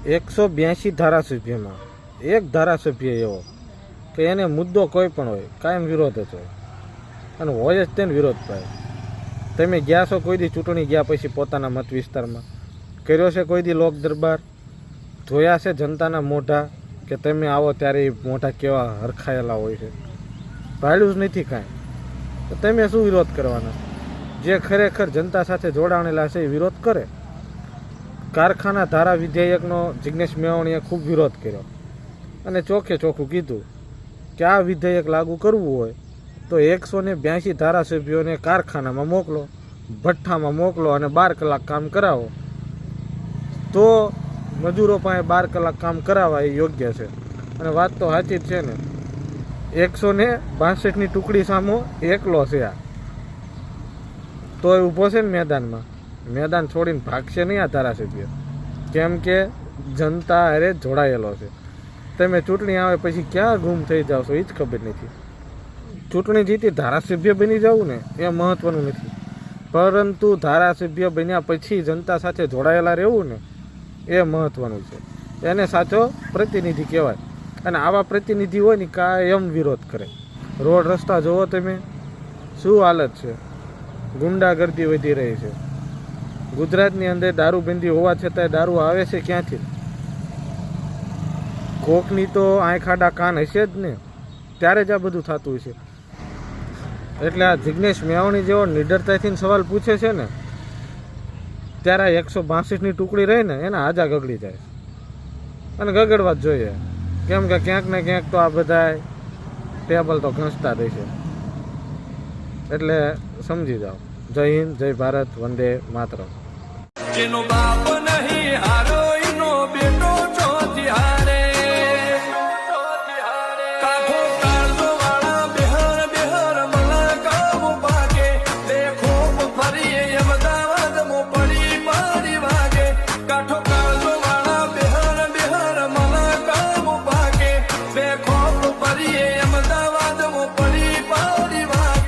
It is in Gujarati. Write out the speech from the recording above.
182 ધારાસભ્યમાં એક ધારાસભ્ય એવો કે એને મુદ્દો કોઈ પણ હોય કાયમ વિરોધ જ હોય અને હોય જ તેને વિરોધ પાય. તમે ગયા છો કોઈ દી ચૂંટણી ગયા પછી પોતાના મત વિસ્તારમાં કર્યો છે કોઈ દી લોક દરબાર? જોયા છે જનતાના મોઢા કે તમે આવો ત્યારે એ મોઢા કેવા હરખાયેલા હોય છે? ભાડ્યું જ નથી કાંઈ. તો તમે શું વિરોધ કરવાના? જે ખરેખર જનતા સાથે જોડાણેલા છે એ વિરોધ કરે. કારખાના ધારા વિધેયકનો જિગ્નેશ મેવાણીએ ખૂબ વિરોધ કર્યો અને ચોખ્ખે ચોખ્ખું કીધું કે આ વિધેયક લાગુ કરવું હોય તો 182 ધારાસભ્યોને કારખાનામાં મોકલો, ભઠ્ઠામાં મોકલો અને 12 કલાક કામ કરાવો. તો મજૂરો પાસે 12 કલાક કામ કરાવવા એ યોગ્ય છે. અને વાત તો સાચી જ છે ને. 162ની ટુકડી સામો એકલો છે આ. તો એ ઊભો છે ને મેદાનમાં, મેદાન છોડીને ભાગશે નહીં આ ધારાસભ્ય. કેમ કે જનતા હારે જોડાયેલો છે. તમે ચૂંટણી આવે પછી ક્યાં ગુમ થઈ જાવ છો એ જ ખબર નથી. ચૂંટણી જીતી ધારાસભ્ય બની જવું ને એ મહત્ત્વનું નથી, પરંતુ ધારાસભ્ય બન્યા પછી જનતા સાથે જોડાયેલા રહેવું ને એ મહત્ત્વનું છે. એને સાચો પ્રતિનિધિ કહેવાય. અને આવા પ્રતિનિધિ હોય ને કાયમ વિરોધ કરે. રોડ રસ્તા જુઓ તમે, શું હાલત છે. ગુંડાગર્દી વધી રહી છે. ગુજરાતની અંદર દારૂબંધી હોવા છતાંય દારૂ આવે છે ક્યાંથી? કોકની તો આંખ આડા કાન હશે જ ને, ત્યારે જ આ બધું થતું છે. એટલે આ જિગ્નેશ મેવાણી જેવો નિડરતાથી સવાલ પૂછે છે ને ત્યારે આ 162ની ટુકડી રહી ને એના હાજા ગગડી જાય અને ગગડવા જ જોઈએ. કેમ કે ક્યાંક ને ક્યાંક તો આ બધા ટેબલ તો ઘસતા રહેશે. એટલે સમજી જાઓ. જય હિન્દ, જય ભારત, વંદે માતરમ. જેનો બાપ નહીં